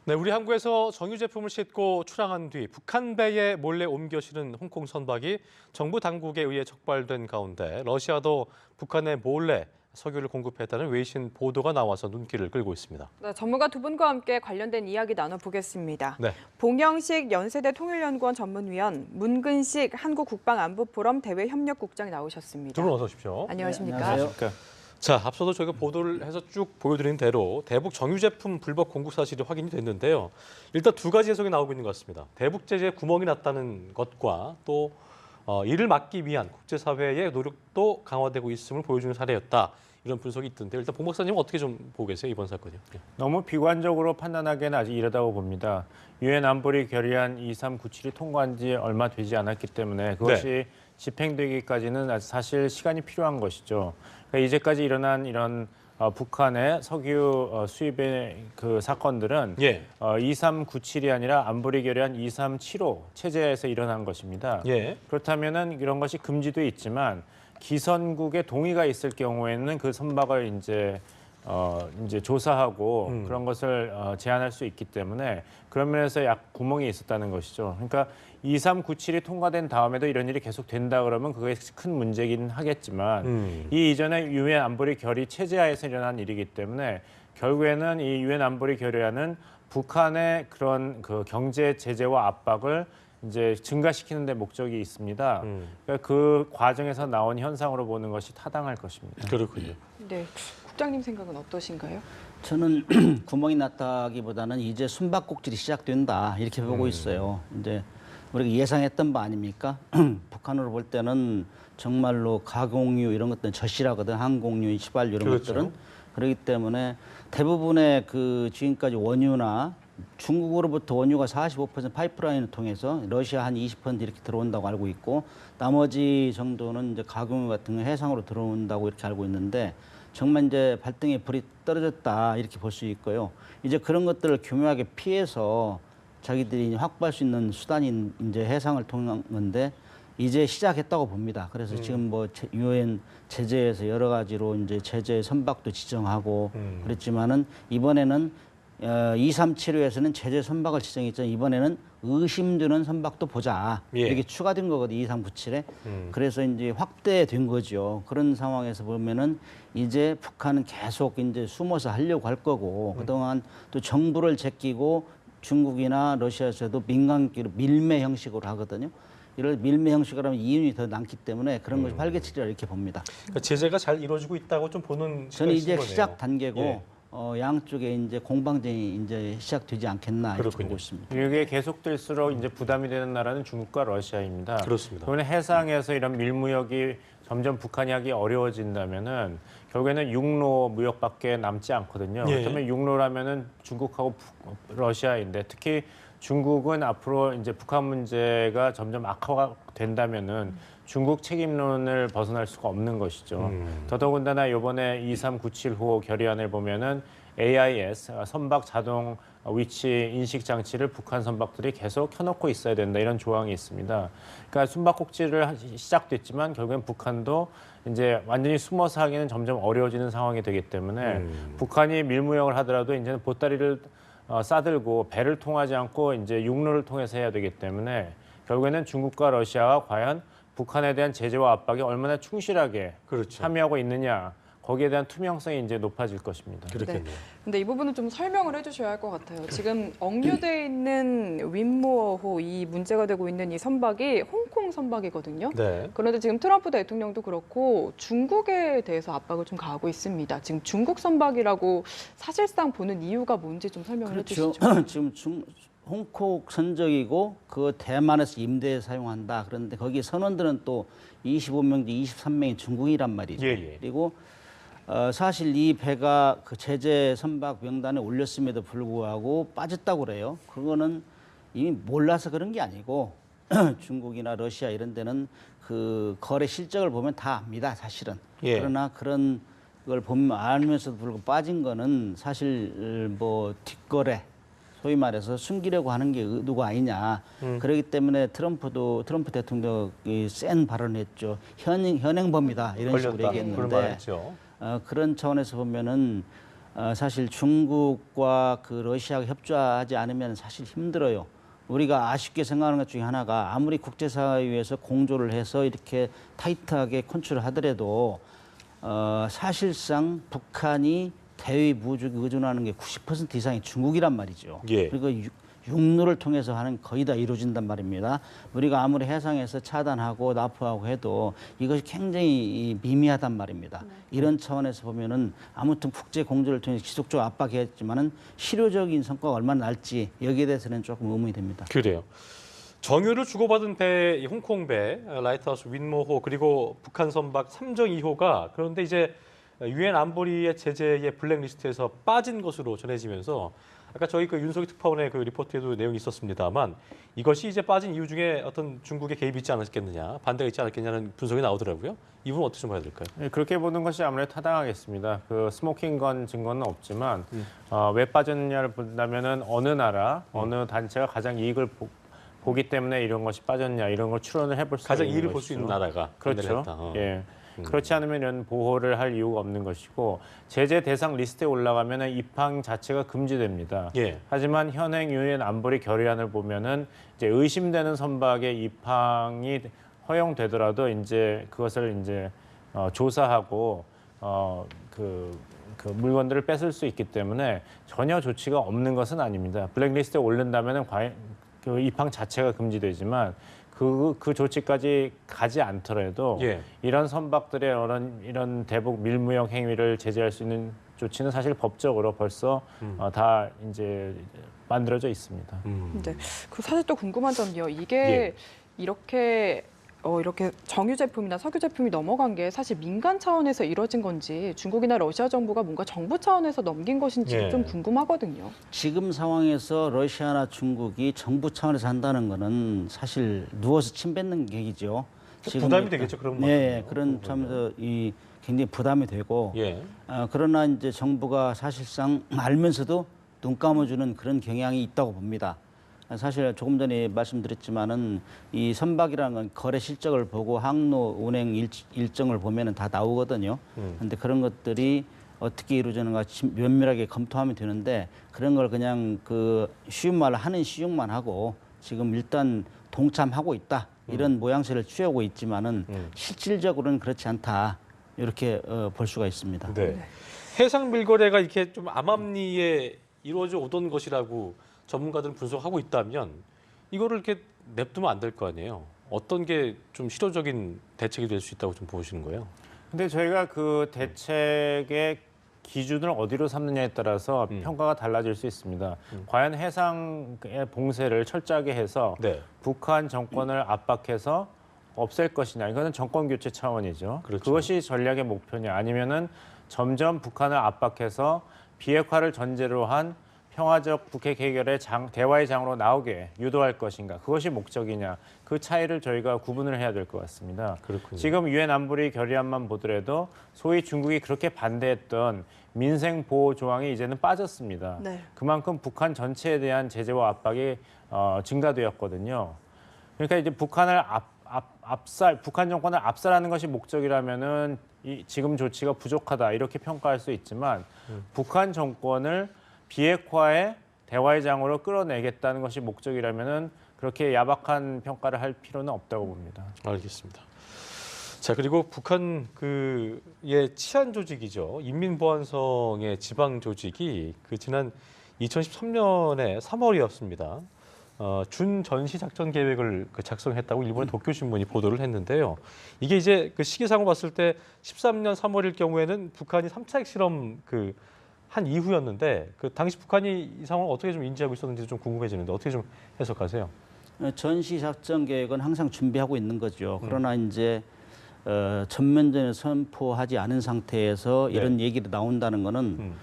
네, 우리 항구에서 정유 제품을 싣고 출항한 뒤 북한 배에 몰래 옮겨 실은 홍콩 선박이 정부 당국에 의해 적발된 가운데 러시아도 북한에 몰래 석유를 공급했다는 외신 보도가 나와서 눈길을 끌고 있습니다. 네, 전문가 두 분과 함께 관련된 이야기 나눠보겠습니다. 네. 봉영식 연세대 통일연구원 전문위원, 문근식 한국국방안보포럼 대외협력국장이 나오셨습니다. 두 분 어서 오십시오. 안녕하십니까? 네, 안녕하십니까. 자, 앞서도 저희가 보도를 해서 쭉 보여드린 대로 대북 정유 제품 불법 공급 사실이 확인이 됐는데요. 일단 두 가지 해석이 나오고 있는 것 같습니다. 대북 제재에 구멍이 났다는 것과 또 이를 막기 위한 국제사회의 노력도 강화되고 있음을 보여주는 사례였다. 이런 분석이 있던데 일단 봉 박사님은 어떻게 좀 보고 계세요, 이번 사건이요? 너무 비관적으로 판단하기에는 아직 이르다고 봅니다. 유엔 안보리 결의안 2397이 통과한 지 얼마 되지 않았기 때문에 그것이 집행되기까지는 아직 사실 시간이 필요한 것이죠. 그러니까 이제까지 일어난 이런 북한의 석유 수입의 그 사건들은 2397이 아니라 안보리 결의안 2375 체제에서 일어난 것입니다. 그렇다면은 이런 것이 금지도 있지만 기선국의 동의가 있을 경우에는 그 선박을 이제 조사하고 그런 것을 제한할 수 있기 때문에 그런 면에서 약 구멍이 있었다는 것이죠. 그러니까 2397이 통과된 다음에도 이런 일이 계속 된다 그러면 그게 큰 문제긴 하겠지만 이 이전에 유엔 안보리 결의 체제하에서 일어난 일이기 때문에 결국에는 이 유엔 안보리 결의안은 북한의 그런 그 경제 제재와 압박을 이제 증가시키는 데 목적이 있습니다. 그러니까 그 과정에서 나온 현상으로 보는 것이 타당할 것입니다. 그렇군요. 네, 국장님 생각은 어떠신가요? 저는 구멍이 났다기보다는 이제 숨바꼭질이 시작된다 이렇게 보고 있어요. 이제 우리가 예상했던 바 아닙니까? 북한으로 볼 때는 정말로 가공유 이런 것들은 절실하거든. 항공유, 휘발유 이런 것들은. 그렇기 때문에 대부분의 그 지금까지 원유나 중국으로부터 원유가 45% 파이프라인을 통해서 러시아 한 20% 이렇게 들어온다고 알고 있고 나머지 정도는 이제 가공유 같은 거 해상으로 들어온다고 이렇게 알고 있는데 정말 이제 발등에 불이 떨어졌다 이렇게 볼 수 있고요. 이제 그런 것들을 교묘하게 피해서 자기들이 확보할 수 있는 수단이 이제 해상을 통한 건데 이제 시작했다고 봅니다. 그래서 지금 뭐 유엔 제재에서 여러 가지로 이제 제재 선박도 지정하고 그랬지만은 이번에는 2375에서는 제재 선박을 지정했지만 이번에는 의심되는 선박도 보자. 이렇게 추가된 거거든요. 2397에. 그래서 이제 확대된 거죠. 그런 상황에서 보면은 이제 북한은 계속 이제 숨어서 하려고 할 거고 그동안 또 정부를 제끼고 중국이나 러시아에서도 민간기로 밀매 형식으로 하거든요. 이런 밀매 형식으로 하면 이윤이 더 남기 때문에 그런 것이 활개치리라 이렇게 봅니다. 그러니까 제재가 잘 이루어지고 있다고 좀 보는 저는 이제 거네요. 시작 단계고 양쪽에 이제 공방전이 이제 시작되지 않겠나 이렇게 보고 있습니다. 이게 계속될수록 이제 부담이 되는 나라는 중국과 러시아입니다. 그렇습니다. 그러면 해상에서 이런 밀무역이 점점 북한이 하기 어려워진다면은 결국에는 육로 무역밖에 남지 않거든요. 그렇다면 육로라면은 중국하고 러시아인데 특히 중국은 앞으로 이제 북한 문제가 점점 악화가 된다면은 중국 책임론을 벗어날 수가 없는 것이죠. 더더군다나 이번에 2397호 결의안을 보면은 AIS 선박 자동 위치 인식 장치를 북한 선박들이 계속 켜놓고 있어야 된다 이런 조항이 있습니다. 그러니까 숨바꼭질을 시작됐지만 결국엔 북한도 이제 완전히 숨어서 하기는 점점 어려워지는 상황이 되기 때문에 북한이 밀무역을 하더라도 이제는 보따리를 싸들고 배를 통하지 않고 이제 육로를 통해서 해야 되기 때문에 결국에는 중국과 러시아가 과연 북한에 대한 제재와 압박에 얼마나 충실하게 참여하고 있느냐 거기에 대한 투명성이 이제 높아질 것입니다. 그렇겠네요. 네. 근데 이 부분은 좀 설명을 해주셔야 할 것 같아요. 지금 억류돼 있는 윈모어호 이 문제가 되고 있는 이 선박이 홍콩 선박이거든요. 그런데 지금 트럼프 대통령도 그렇고 중국에 대해서 압박을 좀 가하고 있습니다. 지금 중국 선박이라고 사실상 보는 이유가 뭔지 좀 설명을 해주시죠. 지금 홍콩 선적이고 그 대만에서 임대에 사용한다. 그런데 거기 선원들은 또 25명, 23명이 중국이란 말이죠. 그리고 사실 이 배가 그 제재 선박 명단에 올렸음에도 불구하고 빠졌다고 그래요. 그거는 이미 몰라서 그런 게 아니고 중국이나 러시아 이런 데는 그 거래 실적을 보면 다 압니다, 사실은. 그러나 그런 걸 보면 알면서도 불구하고 빠진 거는 사실 뭐 뒷거래 소위 말해서 숨기려고 하는 게 의도가 아니냐. 그렇기 때문에 트럼프 대통령이 센 발언을 했죠. 현행범이다 이런 식으로 얘기했는데 그런 차원에서 보면은 사실 중국과 그 러시아가 협조하지 않으면 사실 힘들어요. 우리가 아쉽게 생각하는 것 중에 하나가 아무리 국제사회에서 공조를 해서 이렇게 타이트하게 컨트롤을 하더라도 사실상 북한이 대외 무역에 의존하는 게 90% 이상이 중국이란 말이죠. 예. 그리고 육로를 통해서 하는 거의 다 이루어진단 말입니다. 우리가 아무리 해상에서 차단하고 납포하고 해도 이것이 굉장히 미미하단 말입니다. 이런 차원에서 보면은 아무튼 국제 공조를 통해서 지속적으로 압박했지만은 실효적인 성과가 얼마나 날지 여기에 대해서는 조금 의문이 됩니다. 그래요. 정유를 주고받은 배, 이 홍콩 배, 라이트하우스 윈모호 그리고 북한 선박 삼정 2호가 그런데 이제 유엔 안보리의 제재의 블랙리스트에서 빠진 것으로 전해지면서 아까 저희 그 윤석희 특파원의 그 리포트에도 내용이 있었습니다만 이것이 이제 빠진 이유 중에 어떤 중국의 개입이 있지 않았겠느냐, 반대가 있지 않았겠냐는 분석이 나오더라고요. 이 부분 어떻게 좀 봐야 될까요? 네, 그렇게 보는 것이 아무래도 타당하겠습니다. 그 스모킹건 증거는 없지만 왜 빠졌느냐를 본다면은 어느 나라, 어느 단체가 가장 이익을 보기 때문에 이런 것이 빠졌냐 이런 걸 추론을 해볼 수 있는 가장 이익을 볼 수 것이죠. 있는 나라가 그렇죠. 예. 그렇지 않으면 이런 보호를 할 이유가 없는 것이고 제재 대상 리스트에 올라가면 입항 자체가 금지됩니다. 예. 하지만 현행 유엔 안보리 결의안을 보면은 이제 의심되는 선박의 입항이 허용되더라도 이제 그것을 이제 조사하고 그 물건들을 뺏을 수 있기 때문에 전혀 조치가 없는 것은 아닙니다. 블랙리스트에 오른다면은 과연 그 입항 자체가 금지되지만 그 조치까지 가지 않더라도 예. 이런 선박들의 이런 대북 밀무역 행위를 제재할 수 있는 조치는 사실 법적으로 벌써 다 이제 만들어져 있습니다. 네. 그 사실 또 궁금한 점이요. 이게 이렇게 정유 제품이나 석유 제품이 넘어간 게 사실 민간 차원에서 이루어진 건지 중국이나 러시아 정부가 뭔가 정부 차원에서 넘긴 것인지 좀 궁금하거든요. 지금 상황에서 러시아나 중국이 정부 차원에서 한다는 거는 사실 누워서 침 뱉는 계기죠. 부담이 되겠죠, 그런 거. 네, 그런 점에서 이 굉장히 부담이 되고. 예. 그러나 이제 정부가 사실상 알면서도 눈 감아주는 그런 경향이 있다고 봅니다. 사실 조금 전에 말씀드렸지만은 이 선박이라는 건 거래 실적을 보고 항로 운행 일정을 보면은 다 나오거든요. 그런데 그런 것들이 어떻게 이루어지는가 면밀하게 검토하면 되는데 그런 걸 그냥 그 쉬운 말로 하는 시용만 하고 지금 일단 동참하고 있다 이런 모양새를 취하고 있지만은 실질적으로는 그렇지 않다 이렇게 볼 수가 있습니다. 네. 해상 밀거래가 이렇게 좀 암암리에 이루어져 오던 것이라고 전문가들은 분석하고 있다면 이거를 이렇게 냅두면 안 될 거 아니에요. 어떤 게 좀 실효적인 대책이 될 수 있다고 좀 보시는 거예요? 근데 저희가 그 대책의 기준을 어디로 삼느냐에 따라서 평가가 달라질 수 있습니다. 과연 해상의 봉쇄를 철저하게 해서 네. 북한 정권을 압박해서 없앨 것이냐. 이거는 정권 교체 차원이죠. 그렇죠. 그것이 전략의 목표냐. 아니면은 점점 북한을 압박해서 비핵화를 전제로 한 평화적 북핵 해결의 대화의 장으로 나오게 유도할 것인가. 그것이 목적이냐. 그 차이를 저희가 구분을 해야 될 것 같습니다. 그렇군요. 지금 유엔 안보리 결의안만 보더라도 소위 중국이 그렇게 반대했던 민생 보호 조항이 이제는 빠졌습니다. 네. 그만큼 북한 전체에 대한 제재와 압박이 증가되었거든요. 그러니까 이제 북한을 북한 정권을 압살하는 것이 목적이라면은 지금 조치가 부족하다 이렇게 평가할 수 있지만 북한 정권을 비핵화의 대화의 장으로 끌어내겠다는 것이 목적이라면은 그렇게 야박한 평가를 할 필요는 없다고 봅니다. 알겠습니다. 자, 그리고 북한 그의 치안 조직이죠. 인민보안성의 지방 조직이 그 지난 2013년에 3월이었습니다. 준전시 작전 계획을 작성했다고 일본의 도쿄신문이 보도를 했는데요. 이게 이제 그 시기상으로 봤을 때 13년 3월일 경우에는 북한이 3차 핵실험 한 이후였는데 그 당시 북한이 이 상황을 어떻게 좀 인지하고 있었는지 좀 궁금해지는데 어떻게 좀 해석하세요? 전시 작전 계획은 항상 준비하고 있는 거죠. 그러나 이제 전면전에 선포하지 않은 상태에서 이런 얘기가 나온다는 거는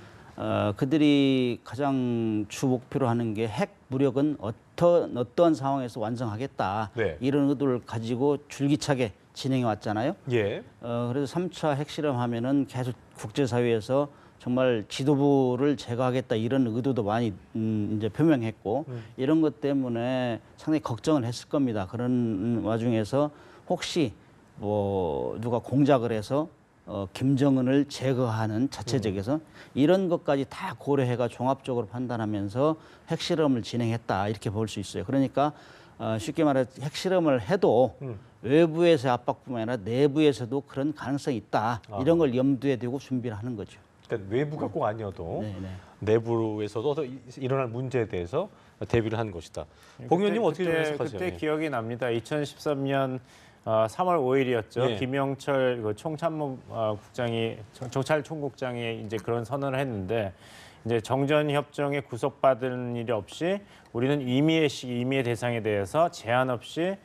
그들이 가장 주 목표로 하는 게 핵 무력은 어떠한 상황에서 완성하겠다. 네. 이런 의도를 가지고 줄기차게 진행해 왔잖아요. 예. 그래서 3차 핵실험하면은 계속 국제사회에서 정말 지도부를 제거하겠다 이런 의도도 많이 이제 표명했고 이런 것 때문에 상당히 걱정을 했을 겁니다. 그런 와중에서 혹시 뭐 누가 공작을 해서 김정은을 제거하는 자체적에서 이런 것까지 다 고려해가 종합적으로 판단하면서 핵실험을 진행했다 이렇게 볼 수 있어요. 그러니까 쉽게 말해 핵실험을 해도 외부에서 압박뿐만 아니라 내부에서도 그런 가능성이 있다. 이런 걸 염두에 두고 준비를 하는 거죠. 그러니까 외부가 꼭 아니어도 네네. 내부에서도 일어날 문제에 대해서 대비를 한 것이다. 봉 의원님 어떻게 해석하세요? 그때 기억이 납니다. 2013년 3월 5일이었죠. 예. 김영철 총참모국장이 정찰총국장이 이제 그런 선언을 했는데 이제 정전 협정에 구속받은 일이 없이 우리는 임의의 대상에 대해서 제한 없이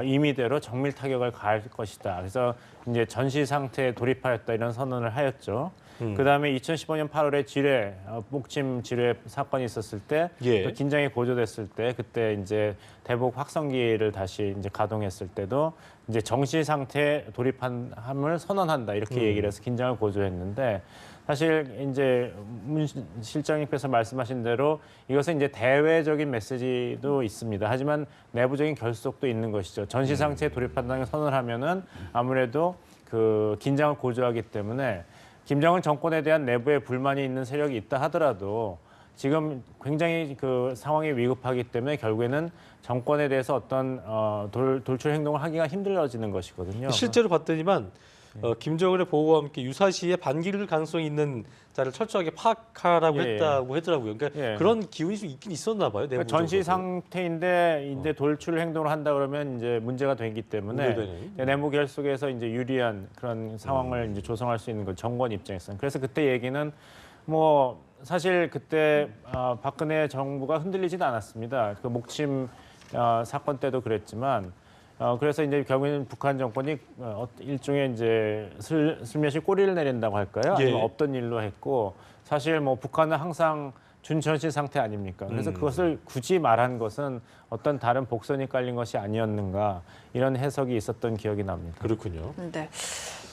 임의대로 정밀 타격을 가할 것이다. 그래서 이제 전시 상태에 돌입하였다 이런 선언을 하였죠. 그다음에 2015년 8월에 지뢰 목침 지뢰 사건이 있었을 때 예. 또 긴장이 고조됐을 때 그때 이제 대북 확성기를 다시 이제 가동했을 때도 이제 정시 상태에 돌입함을 선언한다 이렇게 얘기를 해서 긴장을 고조했는데 사실 이제 문 실장님께서 말씀하신 대로 이것은 이제 대외적인 메시지도 있습니다. 하지만 내부적인 결속도 있는 것이죠. 전시 상태에 돌입한다는 선언하면은 아무래도 그 긴장을 고조하기 때문에 김정은 정권에 대한 내부에 불만이 있는 세력이 있다 하더라도 지금 굉장히 그 상황이 위급하기 때문에 결국에는 정권에 대해서 어떤 돌출 행동을 하기가 힘들어지는 것이거든요. 실제로 봤더니만 김정은의 보고와 함께 유사시에 반길 가능성이 있는 자를 철저하게 파악하라고 예, 했다고 하더라고요. 그러니까 예. 그런 기운이 좀 있긴 있었나 봐요. 그러니까 내부적으로. 전시 상태인데 이제 돌출 행동을 한다 그러면 이제 문제가 되기 때문에 문제되는. 이제 내부 결속에서 이제 유리한 그런 상황을 이제 조성할 수 있는 거 정권 입장에서는. 그래서 그때 얘기는 뭐 사실 그때 박근혜 정부가 흔들리지도 않았습니다. 그 목침 사건 때도 그랬지만. 그래서 이제 결국에는 북한 정권이 일종의 이제 슬며시 꼬리를 내린다고 할까요? 아니면 예. 없던 일로 했고 사실 뭐 북한은 항상 준전시 상태 아닙니까? 그래서 그것을 굳이 말한 것은 어떤 다른 복선이 깔린 것이 아니었는가 이런 해석이 있었던 기억이 납니다. 그렇군요. 네.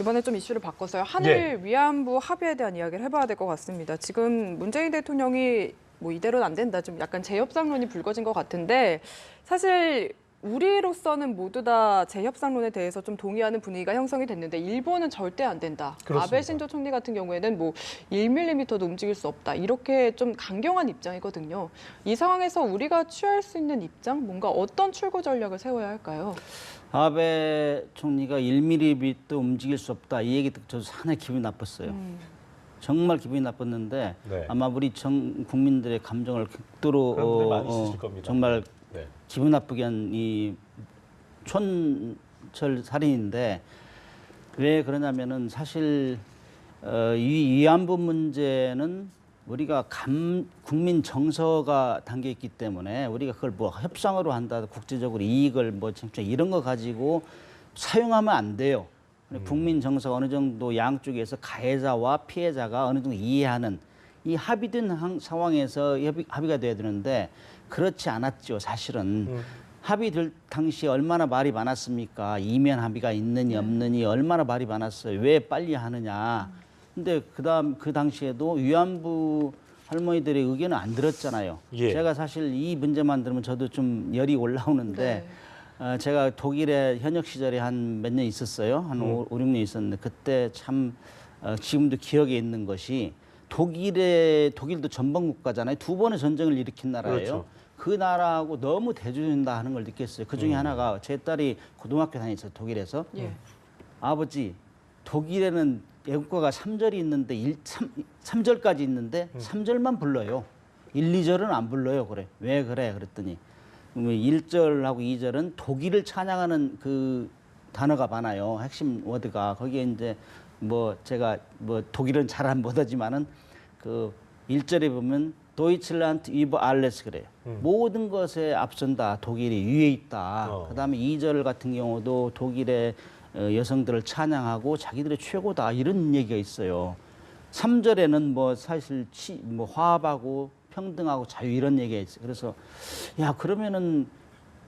이번에 좀 이슈를 바꿔서요. 한일 위안부 합의에 대한 이야기를 해봐야 될 것 같습니다. 지금 문재인 대통령이 뭐 이대로는 안 된다. 좀 약간 재협상론이 불거진 것 같은데 사실 우리로서는 모두 다 재협상론에 대해서 좀 동의하는 분위기가 형성이 됐는데 일본은 절대 안 된다. 그렇습니다. 아베 신조 총리 같은 경우에는 뭐 1mm도 움직일 수 없다. 이렇게 좀 강경한 입장이거든요. 이 상황에서 우리가 취할 수 있는 입장, 뭔가 어떤 출구 전략을 세워야 할까요? 아베 총리가 1mm도 움직일 수 없다. 이 얘기 듣고 저도 상당히 기분이 나빴어요. 정말 기분이 나빴는데 네. 아마 우리 국민들의 감정을 극도로 그런 분들 많이 있으실 겁니다. 정말 네. 기분 나쁘게 한 이 촌철 살인인데 왜 그러냐면은 사실 이 위안부 문제는 우리가 국민 정서가 담겨 있기 때문에 우리가 그걸 뭐 협상으로 한다, 국제적으로 이익을 뭐 이런 거 가지고 사용하면 안 돼요. 국민 정서가 어느 정도 양쪽에서 가해자와 피해자가 어느 정도 이해하는 이 합의된 상황에서 합의가 돼야 되는데 그렇지 않았죠. 사실은 합의될 당시에 얼마나 말이 많았습니까? 이면 합의가 있느니 없느니 얼마나 말이 많았어요. 왜 빨리 하느냐. 근데 그 당시에도 위안부 할머니들의 의견은 안 들었잖아요. 예. 제가 사실 이 문제만 들으면 저도 좀 열이 올라오는데 제가 독일에 현역 시절에 한 몇 년 있었어요. 한 5, 6년 있었는데 그때 참 지금도 기억에 있는 것이 독일도 전범 국가잖아요. 2번의 전쟁을 일으킨 나라예요. 그렇죠. 그 나라하고 너무 대조된다 하는 걸 느꼈어요. 그 중에 하나가 제 딸이 고등학교 다녔어요. 독일에서. 예. 아버지, 독일에는 애국가가 3절이 있는데 3절까지 있는데 3절만 불러요. 1, 2절은 안 불러요. 그래. 왜 그래? 그랬더니 1절하고 2절은 독일을 찬양하는 그 단어가 많아요. 핵심 워드가. 거기에 이제 뭐 제가 뭐 독일은 잘 못하지만은 그 1절에 보면 도이칠란드 이버 알레스 그래요. 모든 것에 앞선다. 독일이 위에 있다. 그다음에 2절 같은 경우도 독일의 여성들을 찬양하고 자기들의 최고다. 이런 얘기가 있어요. 3절에는 뭐 사실 뭐 화합하고 평등하고 자유 이런 얘기가 있어요. 그래서 야 그러면은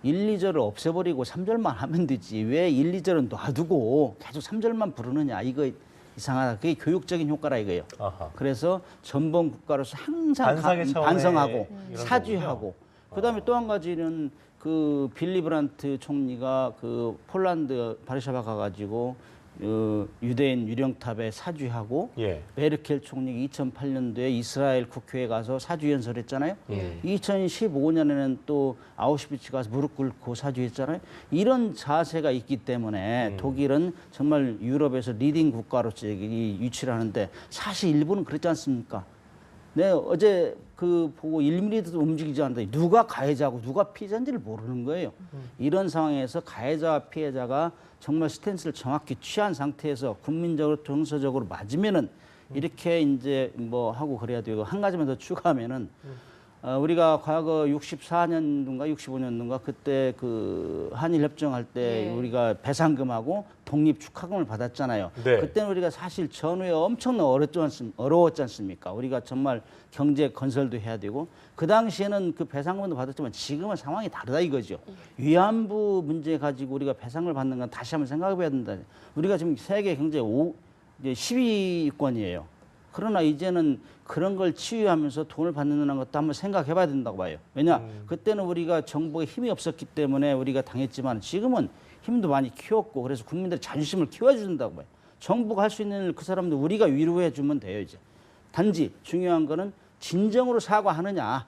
1, 2절을 없애버리고 3절만 하면 되지. 왜 1, 2절은 놔두고 계속 3절만 부르느냐. 이거 이상하다. 그게 교육적인 효과라 이거예요. 아하. 그래서 전범 국가로서 항상 반상의 차원의 반성하고 이런 사죄하고 그다음에 또 한 가지는 그 빌리 브란트 총리가 그 폴란드 바르샤바 가가지고 유대인 유령탑에 사주하고 예. 메르켈 총리 2008년도에 이스라엘 국회에 가서 사주 연설했잖아요. 2015년에는 또 아우슈비츠 가서 무릎 꿇고 사주했잖아요. 이런 자세가 있기 때문에 독일은 정말 유럽에서 리딩 국가로서 유치를 하는데 사실 일본은 그렇지 않습니까? 네, 어제 그 보고 1mm도 움직이지 않는다. 누가 가해자고 누가 피해자인지를 모르는 거예요. 이런 상황에서 가해자와 피해자가 정말 스탠스를 정확히 취한 상태에서 국민적으로 정서적으로 맞으면은 이렇게 이제 뭐 하고 그래야 되고 한 가지만 더 추가하면은 우리가 과거 64년도인가 65년도인가 그때 그 한일 협정할 때 우리가 배상금하고 독립 축하금을 받았잖아요. 네. 그때는 우리가 사실 전후에 엄청나게 어려웠지 않습니까? 우리가 정말 경제 건설도 해야 되고 그 당시에는 그 배상금도 받았지만 지금은 상황이 다르다 이거죠. 위안부 문제 가지고 우리가 배상을 받는 건 다시 한번 생각해봐야 된다. 우리가 지금 세계 경제 10위권이에요. 그러나 이제는 그런 걸 치유하면서 돈을 받는 것도 한번 생각해 봐야 된다고 봐요. 왜냐? 그때는 우리가 정부에 힘이 없었기 때문에 우리가 당했지만 지금은 힘도 많이 키웠고 그래서 국민들의 자존심을 키워준다고 봐요. 정부가 할 수 있는 일 그 사람들 우리가 위로해 주면 돼요, 이제. 단지 중요한 거는 진정으로 사과하느냐.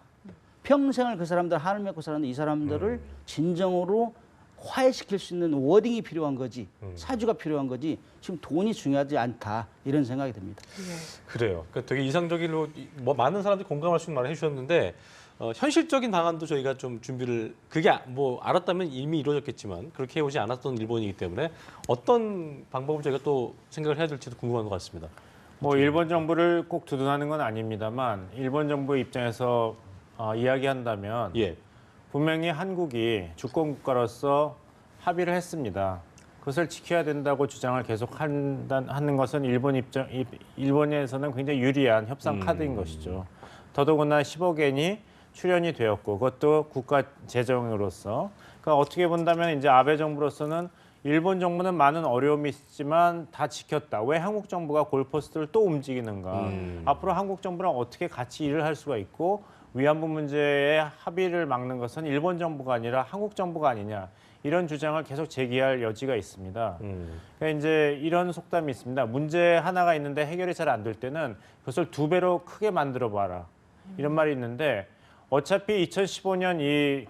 평생을 그 사람들 한을 맺고 살았는데 이 사람들을 진정으로 화해시킬 수 있는 워딩이 필요한 거지 사주가 필요한 거지 지금 돈이 중요하지 않다 이런 생각이 듭니다. 그래요. 그러니까 되게 이상적으로 뭐 많은 사람들이 공감할 수 있는 말을 해주셨는데 현실적인 방안도 저희가 좀 준비를 그게 뭐 알았다면 이미 이루어졌겠지만 그렇게 해오지 않았던 일본이기 때문에 어떤 방법을 저희가 또 생각을 해야 될지도 궁금한 것 같습니다. 뭐 일본 정부를 꼭 두둔하는 건 아닙니다만 일본 정부의 입장에서 이야기한다면 예. 분명히 한국이 주권 국가로서 합의를 했습니다. 그것을 지켜야 된다고 주장을 계속 하는 것은 일본에서는 굉장히 유리한 협상 카드인 것이죠. 더더구나 10억엔이 출연이 되었고 그것도 국가 재정으로서 그러니까 어떻게 본다면 이제 아베 정부로서는 일본 정부는 많은 어려움이 있지만 다 지켰다. 왜 한국 정부가 골포스트를 또 움직이는가? 앞으로 한국 정부랑 어떻게 같이 일을 할 수가 있고 위안부 문제의 합의를 막는 것은 일본 정부가 아니라 한국 정부가 아니냐 이런 주장을 계속 제기할 여지가 있습니다. 그러니까 이제 이런 속담이 있습니다. 문제 하나가 있는데 해결이 잘 안 될 때는 그것을 2배로 크게 만들어 봐라 이런 말이 있는데 어차피 2015년 이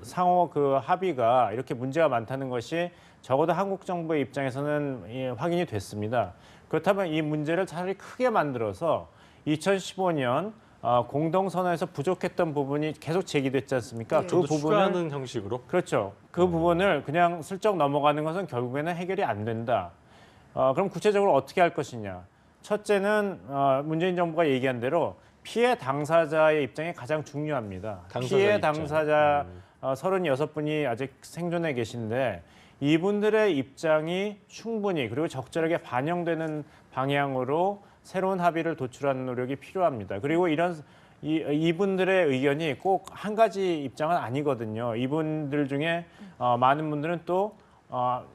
상호 합의가 이렇게 문제가 많다는 것이 적어도 한국 정부의 입장에서는 확인이 됐습니다. 그렇다면 이 문제를 차라리 크게 만들어서 2015년 공동선언에서 부족했던 부분이 계속 제기됐지 않습니까? 그 부분을 추가하는 형식으로. 그렇죠. 그 부분을 그냥 슬쩍 넘어가는 것은 결국에는 해결이 안 된다. 그럼 구체적으로 어떻게 할 것이냐? 첫째는 문재인 정부가 얘기한 대로 피해 당사자의 입장이 가장 중요합니다. 피해 당사자 36분이 아직 생존해 계신데 이분들의 입장이 충분히 그리고 적절하게 반영되는 방향으로 새로운 합의를 도출하는 노력이 필요합니다. 그리고 이분들의 의견이 꼭 한 가지 입장은 아니거든요. 이분들 중에 많은 분들은 또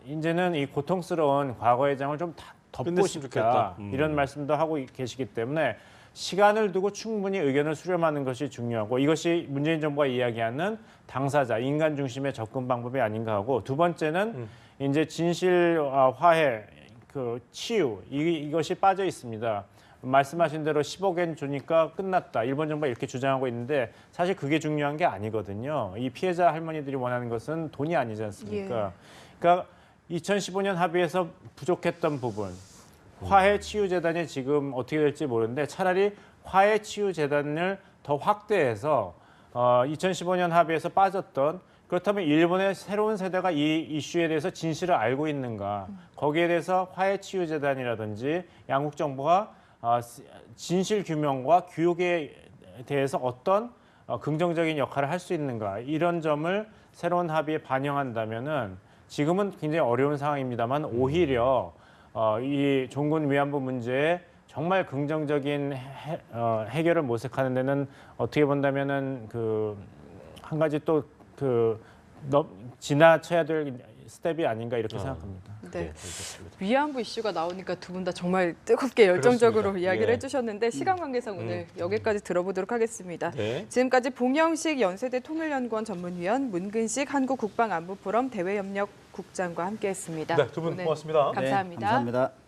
이제는 이 고통스러운 과거의 장을 좀 덮고 싶다. 이런 말씀도 하고 계시기 때문에 시간을 두고 충분히 의견을 수렴하는 것이 중요하고 이것이 문재인 정부가 이야기하는 당사자, 인간 중심의 접근 방법이 아닌가 하고 두 번째는 이제 진실 화해, 치유 이것이 빠져 있습니다. 말씀하신 대로 10억엔 주니까 끝났다. 일본 정부가 이렇게 주장하고 있는데 사실 그게 중요한 게 아니거든요. 이 피해자 할머니들이 원하는 것은 돈이 아니지 않습니까? 그러니까 2015년 합의에서 부족했던 부분, 화해치유재단이 지금 어떻게 될지 모르는데 차라리 화해치유재단을 더 확대해서 2015년 합의에서 빠졌던 그렇다면 일본의 새로운 세대가 이 이슈에 대해서 진실을 알고 있는가? 거기에 대해서 화해치유재단이라든지 양국 정부가 진실 규명과 교육에 대해서 어떤 긍정적인 역할을 할 수 있는가? 이런 점을 새로운 합의에 반영한다면은 지금은 굉장히 어려운 상황입니다만 오히려 이 종군 위안부 문제에 정말 긍정적인 해결을 모색하는 데는 어떻게 본다면은 한 가지 또 지나쳐야 될 스텝이 아닌가 이렇게 생각합니다. 네. 위안부 이슈가 나오니까 두 분 다 정말 뜨겁게 열정적으로 그렇습니다. 이야기를 해주셨는데 시간 관계상 오늘 여기까지 들어보도록 하겠습니다. 네. 지금까지 봉영식 연세대 통일연구원 전문위원, 문근식 한국국방안보포럼 대외협력 국장과 함께했습니다. 네, 두 분 오늘 고맙습니다. 감사합니다. 네, 감사합니다.